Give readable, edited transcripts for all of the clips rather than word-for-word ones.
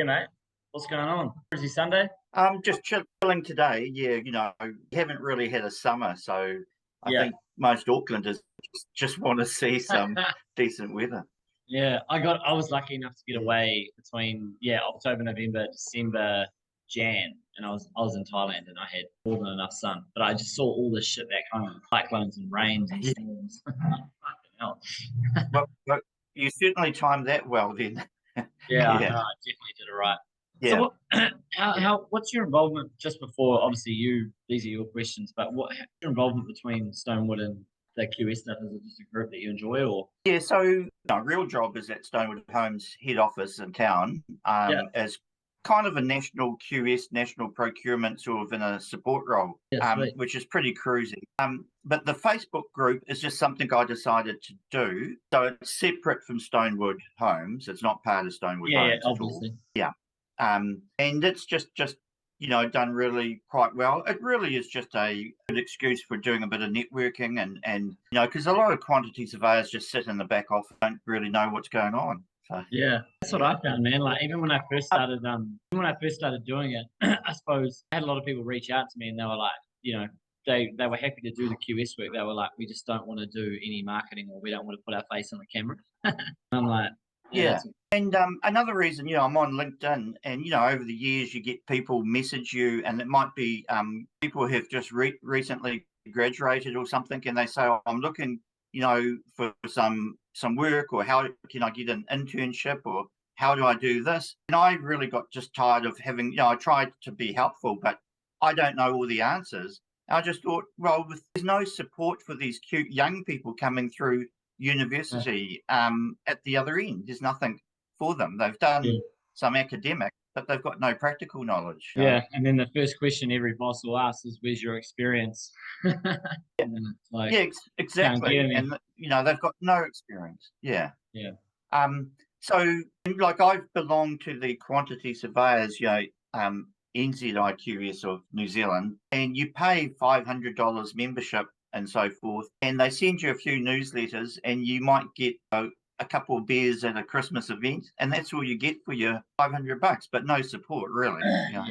Hey mate, what's going on? Is it Sunday? Just chilling today. Yeah, we haven't really had a summer, so I Yeah. think most Aucklanders just want to see some decent weather. Yeah, I was lucky enough to get Yeah. away between October, November, December, Jan, and I was in Thailand and I had more than enough sun. But I just saw all this shit back home, cyclones and rains and Yeah. storms. Fucking hell. Well, you certainly timed that well then. Yeah, I know, Yeah, I definitely did it right. So yeah. what's your involvement just before obviously these are your questions, but what's your involvement between Stonewood and the QS stuff? Is it just a group that you enjoy or Yeah, so my real job is at Stonewood Homes head office in town, yeah, as kind of a national QS, national procurement sort of in a support role, yeah, sweet. which is pretty cruisy. But the Facebook group is just something I decided to do. So it's separate from Stonewood Homes. It's not part of Stonewood Yeah, yeah, Homes at all. obviously. Yeah. And it's just done really quite well. It really is just a good excuse for doing a bit of networking and because a lot of quantity surveyors just sit in the back office, don't really know what's going on. So Yeah, that's what yeah. I found, man. Like even when I first started, even when I first started doing it, I suppose I had a lot of people reach out to me, and they were like, they were happy to do the QS work. They were like, we just don't want to do any marketing, or we don't want to put our face on the camera. I'm like, yeah, Yeah. that's And another reason, I'm on LinkedIn, and over the years you get people message you, and it might be people who have just recently graduated or something, and they say, oh, I'm looking, for some work, or how can I get an internship, or how do I do this? And I really got just tired of having, I tried to be helpful, but I don't know all the answers. I just thought, well, there's no support for these cute young people coming through university at the other end. There's nothing for them. They've yeah, done some academic, but they've got no practical knowledge. yeah. And then the first question every boss will ask is, "Where's your experience?" And then it's like, Yeah, can't get exactly. any. And they've got no experience. Yeah. Yeah, So like I've belonged to the quantity surveyors, NZIQS of New Zealand, and you pay $500 membership and so forth, and they send you a few newsletters, and you might get a couple of beers at a Christmas event, and that's all you get for your $500, but no support really. yeah.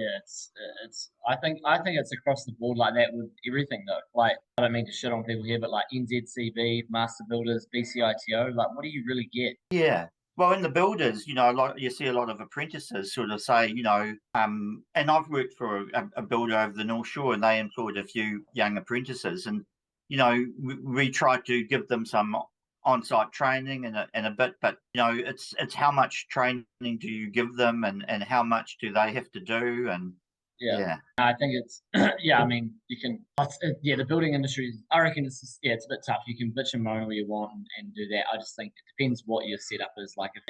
I think it's across the board like that with everything though. Like I don't mean to shit on people here, but like NZCB, Master Builders, BCITO, like what do you really get? Yeah. Well, in the builders, you see a lot of apprentices sort of say, and I've worked for a builder over the North Shore, and they employed a few young apprentices, and we tried to give them some on-site training and a bit, but it's how much training do you give them, and how much do they have to do, and Yeah. yeah, I think it's yeah. I mean, you can yeah. The building industry, I reckon it's just, yeah, it's a bit tough. You can bitch and moan where you want and do that. I just think it depends what your setup is. Like, if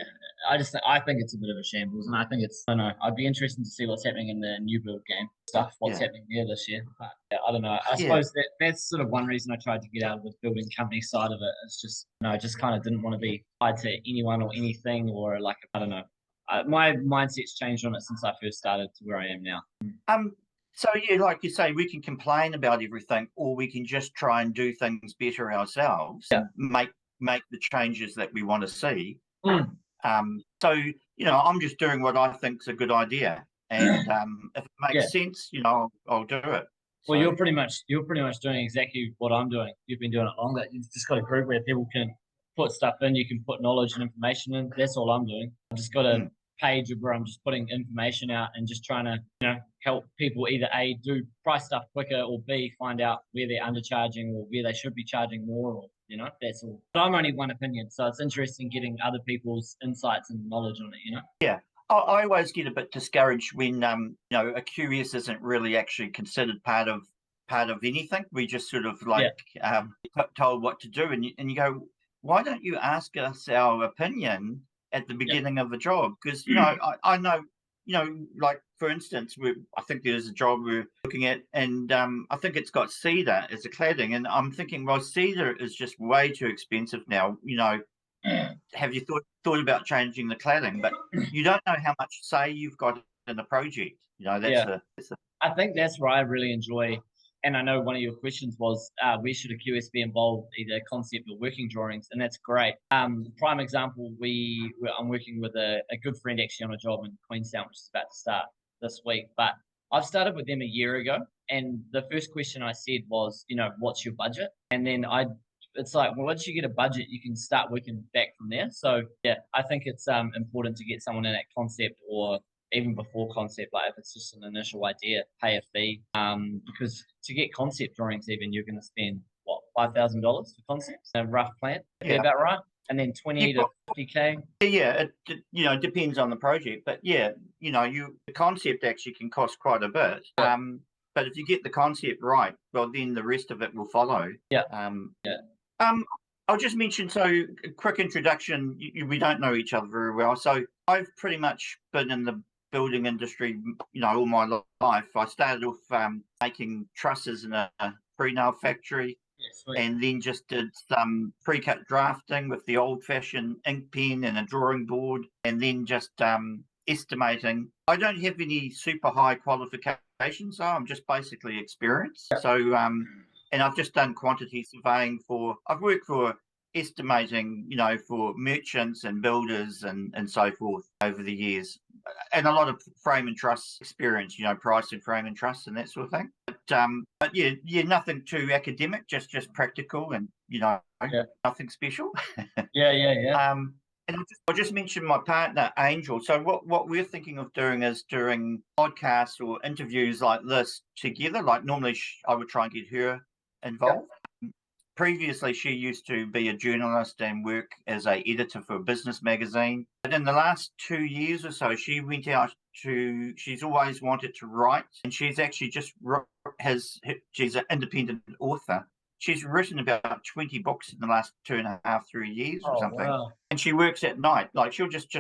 I think it's a bit of a shambles, and I think it's I don't know. I'd be interested to see what's happening in the new build game stuff. What's yeah, happening there this year? But yeah, I don't know. I yeah. suppose that's sort of one reason I tried to get out of the building company side of it. It's just I just kind of didn't want to be tied to anyone or anything, or like I don't know. My mindset's changed on it since I first started to where I am now. Um, so yeah, like you say, we can complain about everything, or we can just try and do things better ourselves Yeah. and make the changes that we want to see. Mm. So I'm just doing what I think's a good idea, and if it Yeah. makes sense, I'll do it. Well, So you're pretty much doing exactly what I'm doing. You've been doing it longer. You've just got a group where people can put stuff in. You can put knowledge and information in. That's all I'm doing. I've just got a mm, page where I'm just putting information out and just trying to help people either A, do price stuff quicker, or B, find out where they're undercharging or where they should be charging more, or that's all. But I'm only one opinion, so it's interesting getting other people's insights and knowledge on it. yeah. I always get a bit discouraged when a QS isn't really actually considered part of anything. We just sort of Yeah, like told what to do, and you go, why don't you ask us our opinion at the yeah, beginning of the job? Because I know, like for instance, I think there's a job we're looking at, and I think it's got cedar as a cladding, and I'm thinking, well, cedar is just way too expensive now. Have you thought about changing the cladding? But you don't know how much say you've got in a project. yeah. That's a I think that's where I really enjoy And I know one of your questions was, where should a QS be involved, either concept or working drawings, and that's great. Prime example, I'm working with a good friend actually on a job in Queenstown, which is about to start this week. But I've started with them a year ago, and the first question I said was, what's your budget? And then it's like, well, once you get a budget, you can start working back from there. So yeah, I think it's important to get someone in at concept or even before concept, like if it's just an initial idea, pay a fee. Because to get concept drawings, even you're going to spend what, $5,000 for concepts, a rough plan, be about right, and then 20 to 50K. Yeah, it depends on the project, but yeah, the concept actually can cost quite a bit. Yeah. But if you get the concept right, well, then the rest of it will follow. Yeah. I'll just mention, so a quick introduction. We don't know each other very well, so I've pretty much been in the building industry, all my life. I started off making trusses in a pre-nail factory, and then just did some pre-cut drafting with the old-fashioned ink pen and a drawing board, and then just estimating. I don't have any super high qualifications, so I'm just basically experienced. So, and I've just done quantity surveying I've worked for estimating, for merchants and builders and so forth over the years, and a lot of frame and truss experience, price and frame and truss and that sort of thing. But yeah, nothing too academic, just practical, and nothing special. Yeah. And I'll just mention my partner Angel. So what we're thinking of doing is doing podcasts or interviews like this together. Like normally I would try and get her involved. Previously, she used to be a journalist and work as an editor for a business magazine. But in the last 2 years or so, she went out she's always wanted to write, and she's actually she's an independent author. She's written about 20 books in the last 2.5, 3 years or something. Wow. And she works at night. Like she'll just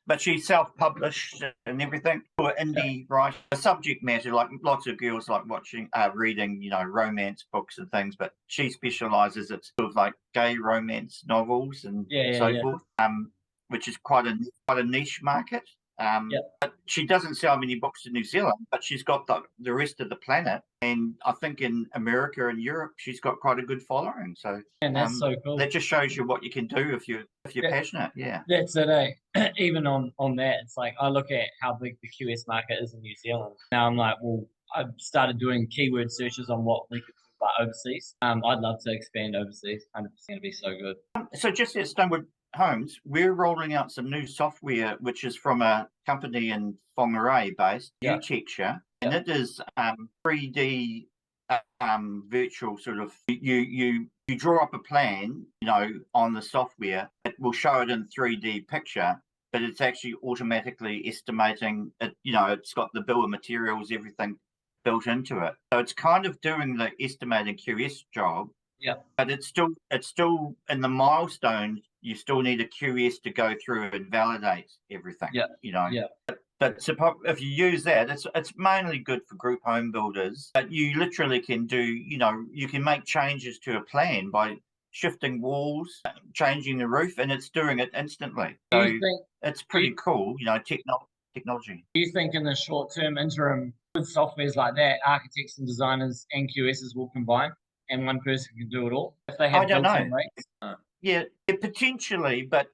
but she's self-published and everything for indie writing. The subject matter, like lots of girls like reading, romance books and things, but she specialises in sort of like gay romance novels and so forth, which is quite a niche market. But she doesn't sell many books in New Zealand, but she's got the rest of the planet, and I think in America and Europe she's got quite a good following. So, and that's so cool. That just shows you what you can do if you're passionate. Yeah, that's it. Even on that, it's like I look at how big the QS market is in New Zealand. Now I'm like, well, I've started doing keyword searches on what we could do about overseas. I'd love to expand overseas. 100% to be so good. So just at Stonewood Homes, we're rolling out some new software, which is from a company in Whangarei based, Utexture, and it is 3D virtual sort of. You draw up a plan, on the software. It will show it in 3D picture, but it's actually automatically estimating it. It's got the bill of materials, everything built into it. So it's kind of doing the estimating QS job. Yeah. But it's still in the milestones. You still need a QS to go through and validate everything. Yeah. But if you use that, it's mainly good for group home builders. But you literally can do, you can make changes to a plan by shifting walls, changing the roof, and it's doing it instantly. So it's pretty cool, technology. Do you think in the short term interim with softwares like that, architects and designers and QSs will combine, and one person can do it all if they have built-in rates? Yeah, potentially, but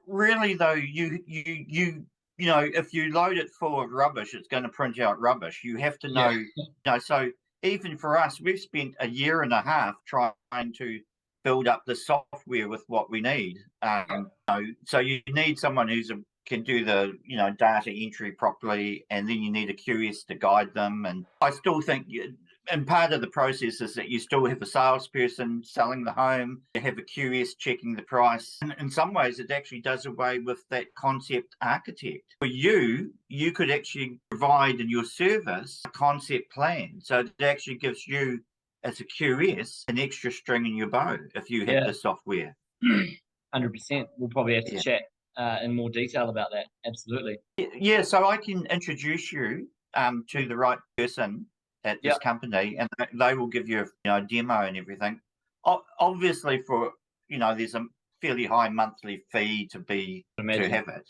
really though, if you load it full of rubbish, it's going to print out rubbish. You have to know, so even for us, we've spent 1.5 years trying to build up the software with what we need. So you need someone who can do the data entry properly, and then you need a QS to guide them. And I still think and part of the process is that you still have a salesperson selling the home, you have a QS checking the price. And in some ways, it actually does away with that concept architect. For you could actually provide in your service a concept plan. So it actually gives you, as a QS, an extra string in your bow if you have the software. 100%. We'll probably have to chat in more detail about that. Absolutely. Yeah, so I can introduce you to the right person at this company, and they will give you a demo and everything. Obviously, for there's a fairly high monthly fee to have it.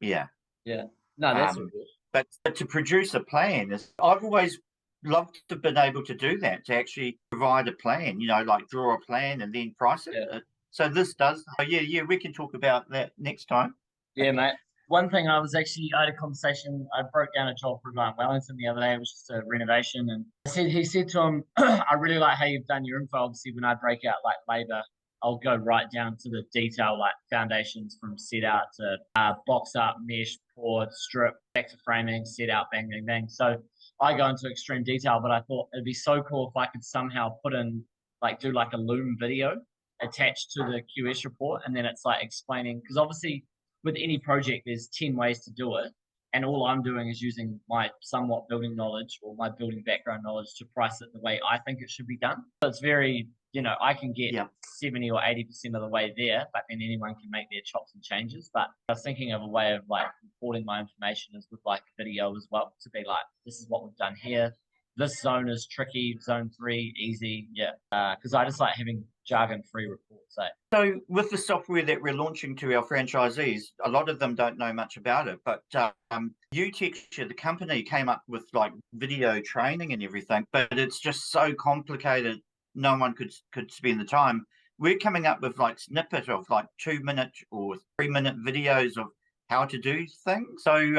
Yeah. No, that's all good. But to produce a plan I've always love to have been able to do that, to actually provide a plan, like draw a plan and then price it. Yeah. So this does, yeah, we can talk about that next time. Yeah, mate. One thing I had a conversation, I broke down a job for a guy in Wellington the other day. It was just a renovation. And he said to him, I really like how you've done your info. Obviously, when I break out like labor, I'll go right down to the detail, like foundations from set out to box up, mesh, pour, strip, back to framing, set out, bang, bang, bang. So I go into extreme detail, but I thought it'd be so cool if I could somehow put in, like, do like a Loom video attached to the QS report. And then it's like explaining, because obviously, with any project, there's 10 ways to do it. And all I'm doing is using my somewhat building knowledge or my building background knowledge to price it the way I think it should be done. So it's very, I can get 70 or 80% of the way there, but then anyone can make their chops and changes. But I was thinking of a way of like reporting my information is with like a video as well, to be like, this is what we've done here. This zone is tricky, zone 3, easy. Yeah. Because I just like having jargon-free reports. So with the software that we're launching to our franchisees, a lot of them don't know much about it, but UTexture, the company, came up with like video training and everything, but it's just so complicated, no one could spend the time. We're coming up with like snippet of like 2-minute or 3-minute videos of how to do things. So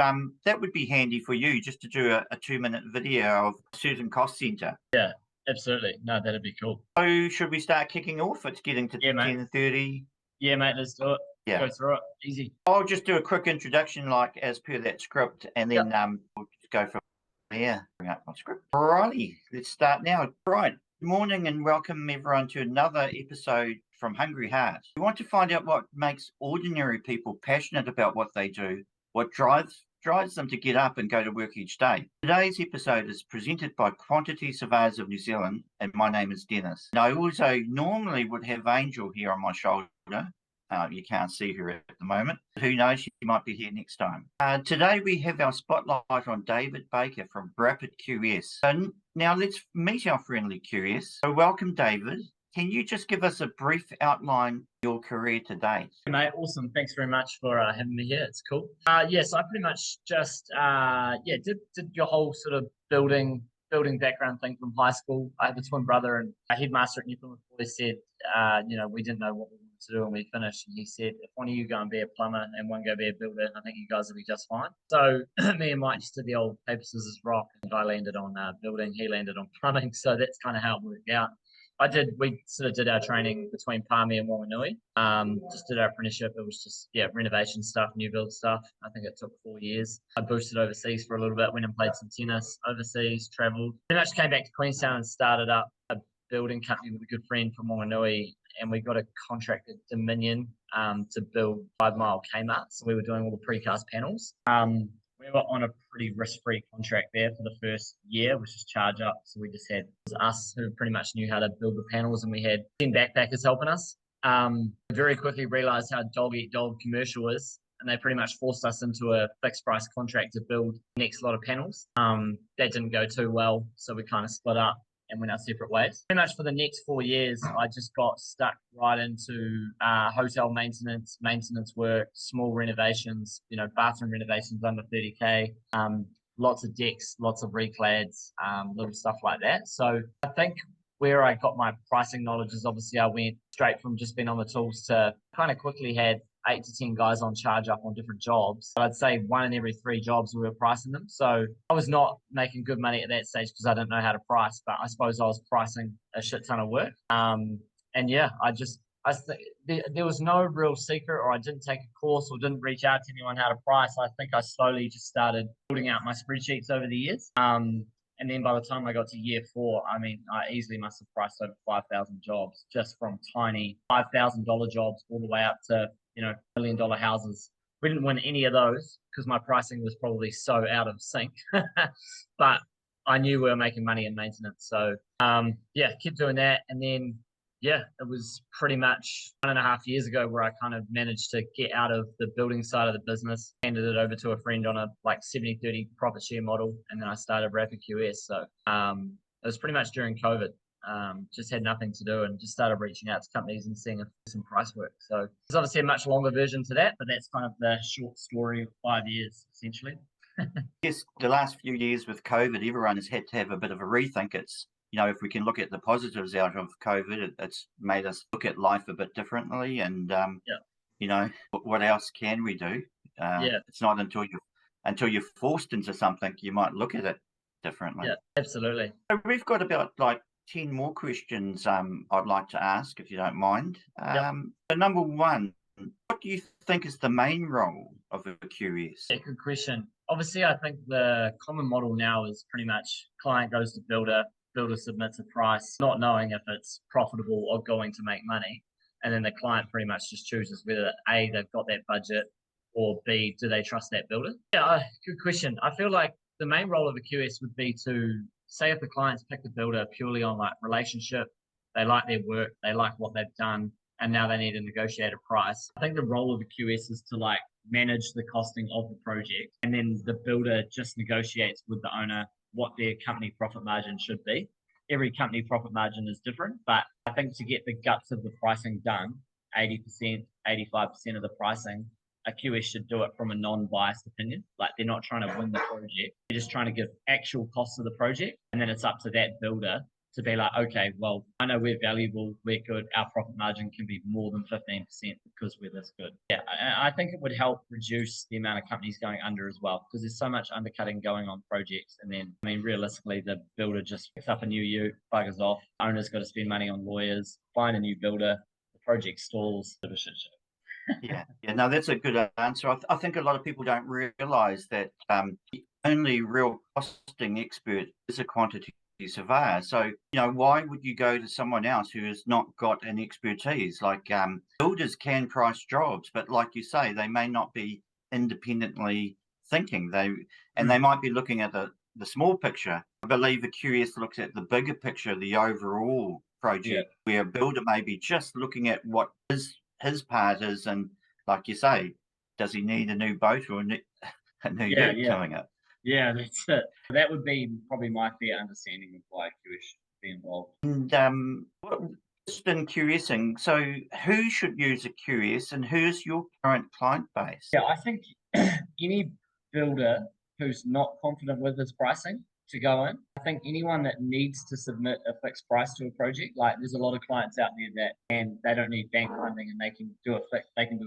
that would be handy for you, just to do a 2-minute video of a certain cost center. Yeah. Absolutely. No, that'd be cool. So should we start kicking off? It's getting to 10:30. Yeah, mate, let's do it. Yeah. Go through it. Easy. I'll just do a quick introduction, like as per that script, and then we'll just go from there. Bring up my script. Alrighty, let's start now. Right. Good morning and welcome everyone to another episode from Hungry Heart. We want to find out what makes ordinary people passionate about what they do, what drives them to get up and go to work each day. Today's episode is presented by Quantity Surveyors of New Zealand, and my name is Dennis. And I also normally would have Angel here on my shoulder. You can't see her at the moment. Who knows, she might be here next time. Today we have our spotlight on David Baker from RapidQS. So now let's meet our friendly QS. So welcome, David. Can you just give us a brief outline of your career to date? Mate, awesome. Thanks very much for having me here. It's cool. Yes, I pretty much just did your whole sort of building background thing from high school. I have a twin brother, and a headmaster at Newfoundland always said, we didn't know what we wanted to do when we finished. And he said, if one of you go and be a plumber and one go be a builder, I think you guys will be just fine. So me and Mike just did the old paper, scissors, rock. And I landed on building. He landed on plumbing. So that's kind of how it worked out. We sort of did our training between Palmy and Wanganui. Just did our apprenticeship. It was just, renovation stuff, new build stuff. I think it took 4 years. I boosted overseas for a little bit, went and played some tennis overseas, traveled. Pretty much came back to Queenstown and started up a building company with a good friend from Wanganui. And we got a contract at Dominion to build 5 Mile Kmart. So we were doing all the precast panels. We were on a pretty risk-free contract there for the first year, which is charge up. So we just had us who pretty much knew how to build the panels, and we had 10 backpackers helping us. Very quickly realized how dog-eat-dog commercial is, and they pretty much forced us into a fixed price contract to build the next lot of panels. That didn't go too well, so we kind of split up and went our separate ways. Pretty much for the next 4 years, I just got stuck right into hotel maintenance work, small renovations, bathroom renovations under 30K, lots of decks, lots of reclads, little stuff like that. So I think where I got my pricing knowledge is obviously I went straight from just being on the tools to kind of quickly had 8 to 10 guys on charge up on different jobs. I'd say 1 in every 3 jobs we were pricing them. So I was not making good money at that stage because I didn't know how to price, but I suppose I was pricing a shit ton of work. There was no real secret, or I didn't take a course or didn't reach out to anyone how to price. I think I slowly just started building out my spreadsheets over the years. And then by the time I got to year 4, I easily must have priced over 5,000 jobs, just from tiny $5,000 jobs all the way up to $1 million houses. We didn't win any of those because my pricing was probably so out of sync. But I knew we were making money in maintenance. So kept doing that. And then it was pretty much 1.5 years ago where I kind of managed to get out of the building side of the business, handed it over to a friend on a 70-30 profit share model, and then I started RapidQS. So it was pretty much during COVID. Just had nothing to do and just started reaching out to companies and seeing if there's some price work. So there's obviously a much longer version to that, but that's kind of the short story of 5 years, essentially. Yes, the last few years with COVID, everyone has had to have a bit of a rethink. It's, if we can look at the positives out of COVID, it's made us look at life a bit differently. And, Yeah. what else can we do? Yeah. It's not until you're forced into something, you might look at it differently. Yeah. Absolutely. So we've got about like 10 more questions I'd like to ask, if you don't mind. Yep. So number one, what do you think is the main role of a QS? Yeah, good question. Obviously, I think the common model now is pretty much client goes to builder submits a price, not knowing if it's profitable or going to make money. And then the client pretty much just chooses whether A, they've got that budget, or B, do they trust that builder? Yeah, good question. I feel like the main role of a QS would be to say if the clients pick the builder purely on like relationship, they like their work, they like what they've done, and now they need to negotiate a price. I think the role of a QS is to like manage the costing of the project, and then the builder just negotiates with the owner what their company profit margin should be. Every company profit margin is different, but I think to get the guts of the pricing done, 80%, 85% of the pricing, a QS should do it from a non-biased opinion. Like they're not trying to win the project, they're just trying to give actual costs of the project, and then it's up to that builder to be like, okay, well, I know we're valuable, we're good, our profit margin can be more than 15% because we're this good. Yeah, I think it would help reduce the amount of companies going under as well, because there's so much undercutting going on projects. And then, I mean, realistically, the builder just picks up a new ute, buggers off, owner's got to spend money on lawyers, find a new builder, the project stalls, bit of a shit show. Yeah, no, that's a good answer. I think a lot of people don't realize that the only real costing expert is a quantity surveyor. So, why would you go to someone else who has not got an expertise? Like builders can price jobs, but like you say, they may not be independently thinking. They might be looking at the small picture. I believe the QS looks at the bigger picture, the overall project, where a builder may be just looking at what his part is, and like you say, does he need a new boat or a new ute coming up? Yeah, that's it. That would be probably my fair understanding of why QS should be involved. And just in QSing, so who should use a QS and who's your current client base? Yeah, I think any builder who's not confident with his pricing to go in. I think anyone that needs to submit a fixed price to a project, like there's a lot of clients out there that and they don't need bank funding and they can do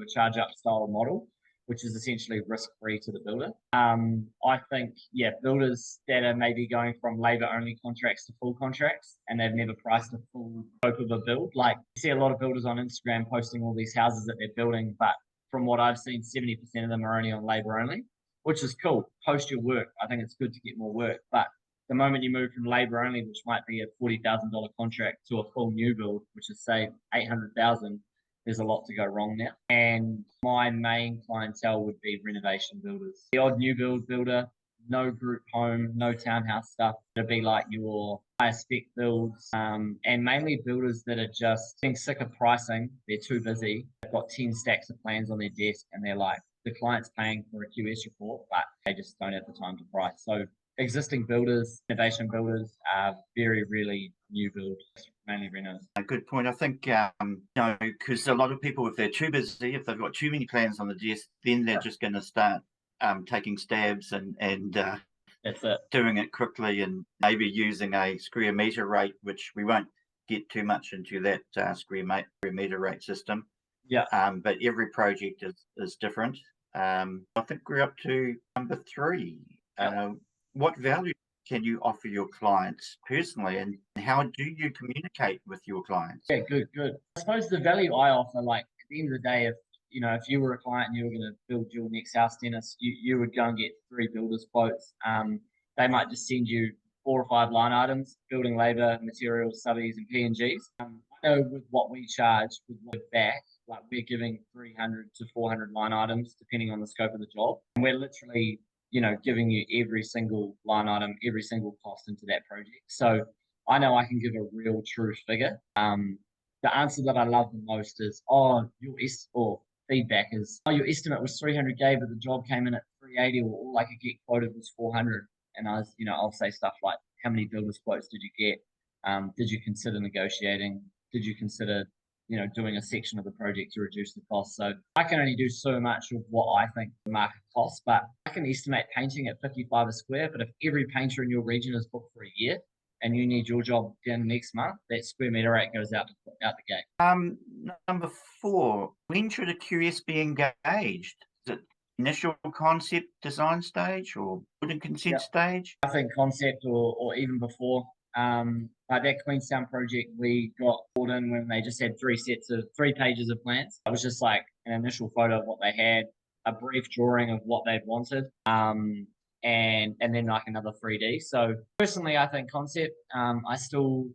a charge up style model, which is essentially risk free to the builder. I think builders that are maybe going from labor only contracts to full contracts and they've never priced a full scope of a build. Like you see a lot of builders on Instagram posting all these houses that they're building, but from what I've seen, 70% of them are only on labor only, which is cool. Post your work. I think it's good to get more work. But the moment you move from labor only, which might be a $40,000 contract, to a full new build, which is say 800,000, there's a lot to go wrong now. And my main clientele would be renovation builders. The odd new build builder, no group home, no townhouse stuff. It'd be like your higher spec builds, and mainly builders that are just being sick of pricing. They're too busy. They've got 10 stacks of plans on their desk, and they're like, the client's paying for a QS report, but they just don't have the time to price. So existing builders, innovation builders are very rarely new builds, mainly renos. A good point. I think, because a lot of people, if they're too busy, if they've got too many plans on the desk, then they're just going to start taking stabs and that's it. Doing it quickly and maybe using a square meter rate, which we won't get too much into that square meter rate system. Yeah. But every project is different. I think we're up to number 3. What value can you offer your clients personally, and how do you communicate with your clients? Yeah, good. I suppose the value I offer, like at the end of the day, if you were a client and you were going to build your next house, Dennis, you would go and get 3 builders quotes. They might just send you 4 or 5 line items: building labor, materials, subbies, and P&Gs. I know with what we charge, with what back, like we're giving 300 to 400 line items depending on the scope of the job, and we're literally giving you every single line item, every single cost into that project. So I know I can give a real true figure. The answer that I love the most is, or feedback is, your estimate was 300K, but the job came in at 380, or all I could get quoted was 400. And I'll say stuff like, how many builders quotes did you get? Did you consider negotiating? Did you consider doing a section of the project to reduce the cost. So I can only do so much of what I think the market costs, but I can estimate painting at 55 a square. But if every painter in your region is booked for a year and you need your job done next month, that square meter rate goes out the gate. Number 4, when should a QS be engaged? Is it initial concept design stage or building consent stage? I think concept or even before. Like that Queenstown project, we got called in when they just had 3 pages of plans. It was just like an initial photo of what they had, a brief drawing of what they'd wanted, and then like another 3D. So personally, I think concept.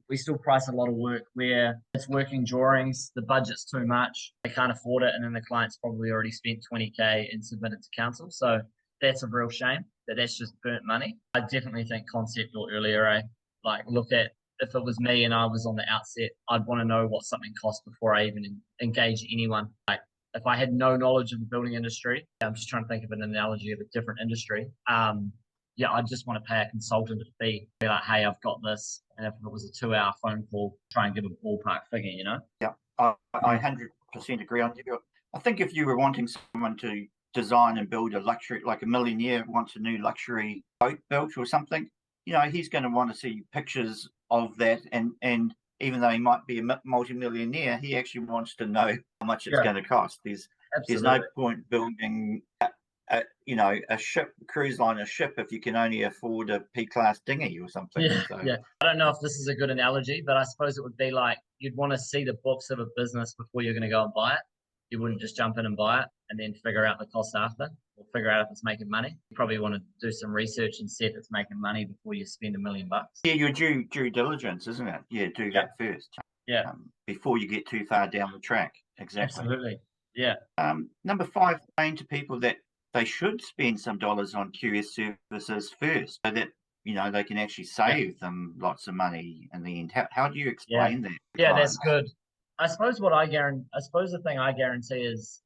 We still price a lot of work where it's working drawings, the budget's too much, they can't afford it, and then the client's probably already spent 20K and submitted to council. So that's a real shame that's just burnt money. I definitely think concept or earlier, like look at, if it was me and I was on the outset, I'd want to know what something costs before I even engage anyone. Like if I had no knowledge of the building industry, I'm just trying to think of an analogy of a different industry. I'd just want to pay a consultant a fee, be like, hey, I've got this. And if it was a 2-hour phone call, try and give a ballpark figure, Yeah, I 100% agree on you. I think if you were wanting someone to design and build a luxury, like a millionaire wants a new luxury boat built or something, he's going to want to see pictures of that, and even though he might be a multi-millionaire, he actually wants to know how much it's going to cost. There's no point building a ship, cruise liner ship, if you can only afford a P-class dinghy or something. I don't know if this is a good analogy, but I suppose it would be like you'd want to see the books of a business before you're going to go and buy it. You wouldn't just jump in and buy it and then figure out the cost after, or figure out if it's making money. You probably want to do some research and see if it's making money before you spend $1 million. Yeah, your due diligence, isn't it? Yeah, do that first. Yeah. Before you get too far down the track. Exactly. Absolutely. Yeah. Number 5, explain to people that they should spend some dollars on QS services first, so that they can actually save them lots of money in the end. How do you explain that? Yeah, that's good. I suppose the thing I guarantee is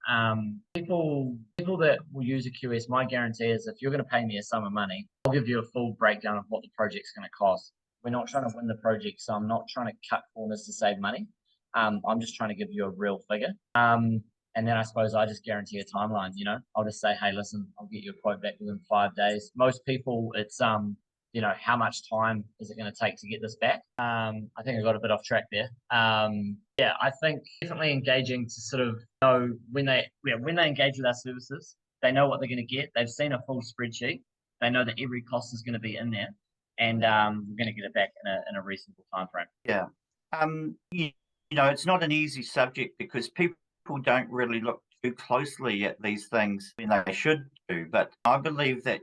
people that will use a QS, my guarantee is if you're going to pay me a sum of money, I'll give you a full breakdown of what the project's going to cost. We're not trying to win the project, so I'm not trying to cut corners to save money. I'm just trying to give you a real figure. And then I suppose I just guarantee a timeline, I'll just say, hey, listen, I'll get you a quote back within 5 days. Most people, it's how much time is it going to take to get this back? I think I got a bit off track there. I think definitely engaging to sort of know when they engage with our services, they know what they're going to get. They've seen a full spreadsheet. They know that every cost is going to be in there, and we're going to get it back in a reasonable time frame. Yeah. It's not an easy subject because people don't really look too closely at these things when they should do. But I believe that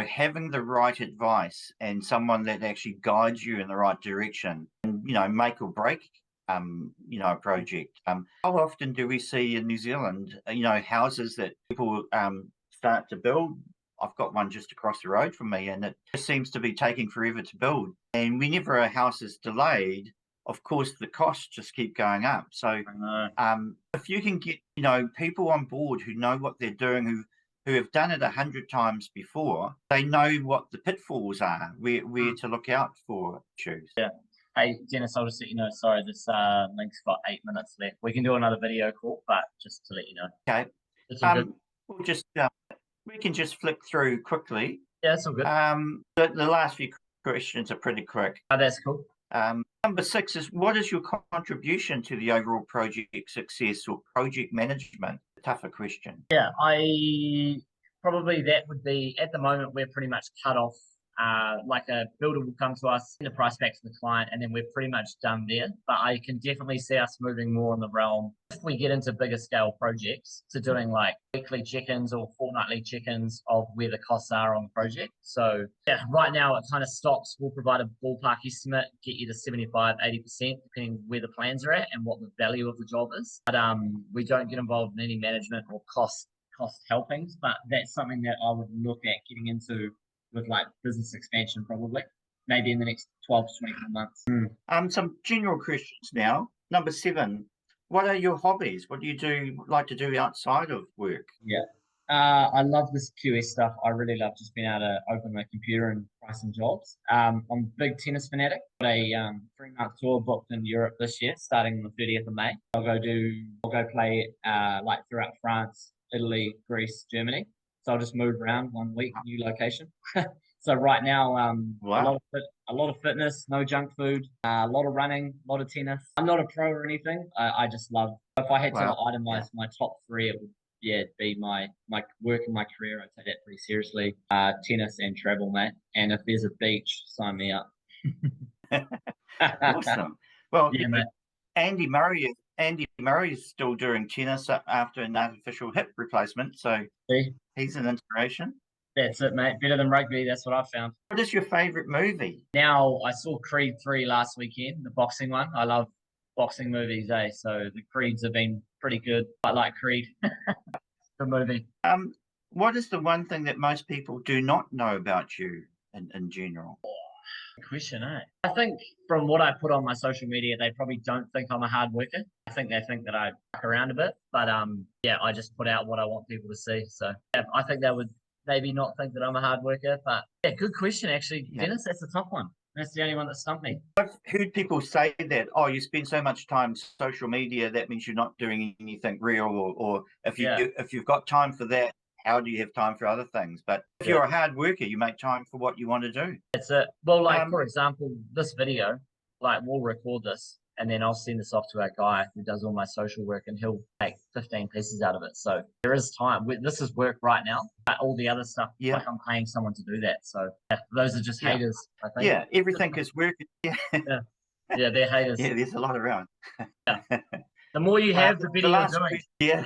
having the right advice and someone that actually guides you in the right direction, and make or break a project. How often do we see in New Zealand houses that people start to build? I've got one just across the road from me, and it just seems to be taking forever to build. And whenever a house is delayed, of course, the costs just keep going up. So if you can get, people on board who know what they're doing, who have done it 100 times before, they know what the pitfalls are, where to look out for issues. Yeah. Hey, Dennis, I'll just let you know, sorry, this link's got 8 minutes left. We can do another video call, but just to let you know. Okay. We'll just, we can just flick through quickly. Yeah, that's all good. The last few questions are pretty quick. Oh, that's cool. Number 6 is, what is your contribution to the overall project success or project management? A tougher question. Yeah, probably that would be, at the moment, we're pretty much cut off. Like a builder will come to us, send the price back to the client, and then we're pretty much done there. But I can definitely see us moving more in the realm, if we get into bigger scale projects, to doing like weekly check-ins or fortnightly check-ins of where the costs are on the project. So yeah, right now it kind of stops. We'll provide a ballpark estimate, get you to 75, 80%, depending where the plans are at and what the value of the job is. But we don't get involved in any management or cost helpings, but that's something that I would look at getting into with like business expansion, probably maybe in the next 12 to 24 months. Some general questions now. Number 7, what are your hobbies? What do you like to do outside of work? Yeah. I love this QS stuff. I really love just being able to open my computer and price some jobs. I'm a big tennis fanatic. Got a 3 month tour booked in Europe this year, starting on the 30th of May. I'll go play like throughout France, Italy, Greece, Germany. So I'll just move around 1 week, new location. So right now, Wow. a lot of fitness, no junk food, a lot of running, a lot of tennis. I'm not a pro or anything. I just love. If I had to Wow. Yeah. itemize my top three, it would be my work and my career. I take that pretty seriously. Tennis and travel, mate. And if there's a beach, sign me up. Awesome. Well, Yeah, mate. Andy Murray is still doing tennis after an artificial hip replacement, so See, he's an inspiration. that's it, mate. Better than rugby. That's what I found. What is your favorite movie? Now I saw Creed 3 last weekend, the boxing one. I love boxing movies, eh? So the Creeds have been pretty good. I like Creed. Good movie. What is the one thing that most people do not know about you in general? Good question, eh? I think from what I put on my social media, they probably don't think I'm a hard worker. I think they think that I fuck around a bit, but yeah, I just put out what I want people to see. So yeah, I think they would maybe not think that I'm a hard worker, but yeah, good question actually, Yeah. Dennis. That's a tough one. That's the only one that stumped me. I've heard people say that, oh, you spend so much time social media, that means you're not doing anything real, or Yeah, if you've got time for that, how do you have time for other things? But if yeah. you're a hard worker, you make time for what you want to do. That's it. Well, like Um, for example, this video, like we'll record this and then I'll send this off to our guy who does all my social work and he'll make 15 pieces out of it. So there is time. This is work right now, but all the other stuff, yeah, like I'm paying someone to do that. So yeah, those are just yeah, haters, I think. yeah. Everything is work. Yeah, Yeah, yeah, they're haters. yeah. There's a lot around. Yeah. The more you have, the better The you're last doing. question, yeah,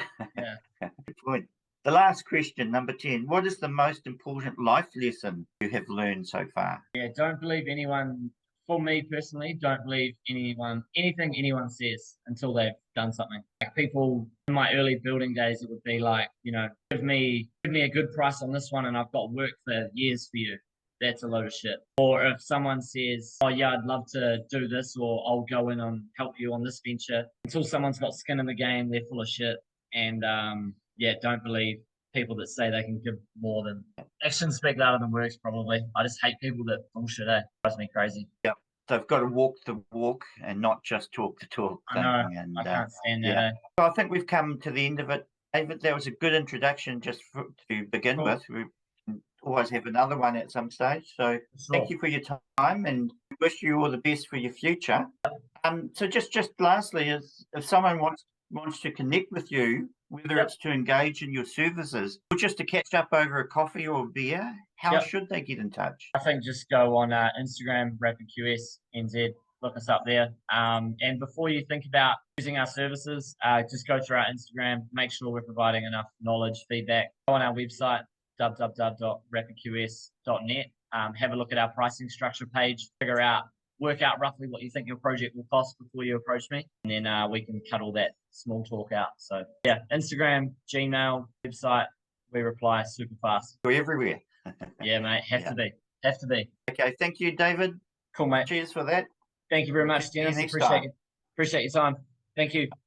Yeah. good point. The last question, number 10. What is the most important life lesson you have learned so far? Yeah, don't believe anyone. For me personally, don't believe anything anyone says until they've done something. Like people in my early building days, it would be like, give me a good price on this one, and I've got work for years for you. That's a load of shit. Or if someone says, "Oh yeah, I'd love to do this," or "I'll go in and help you on this venture," until someone's got skin in the game, they're full of shit. And yeah, don't believe people that say they can give more than actions speak louder than words, probably. I just hate people that bullshit, eh? Drives me crazy. Yeah. So I've got to walk the walk and not just talk the talk I thing. know. And I can't stand that, yeah, eh? so I think we've come to the end of it. David, that was a good introduction just to begin Cool. with. We can always have another one at some stage. So Sure. thank you for your time and wish you all the best for your future. So just lastly, is if someone wants to connect with you, whether Yep. it's to engage in your services or just to catch up over a coffee or a beer, how Yep. should they get in touch? I think just go on Instagram, RapidQS NZ, look us up there. And before you think about using our services, just go through our Instagram, make sure we're providing enough knowledge, feedback. Go on our website, www.rapidqs.net. Have a look at our pricing structure page, work out roughly what you think your project will cost before you approach me. And then we can cut all that small talk out. So yeah, Instagram, Gmail, website, we reply super fast. We're everywhere. Yeah, mate. Have Yeah. to be. Have to be. Okay, thank you, David. Cool, mate. Cheers for that. Thank you very We'll much, see you Dennis. next time. Appreciate your time. Thank you.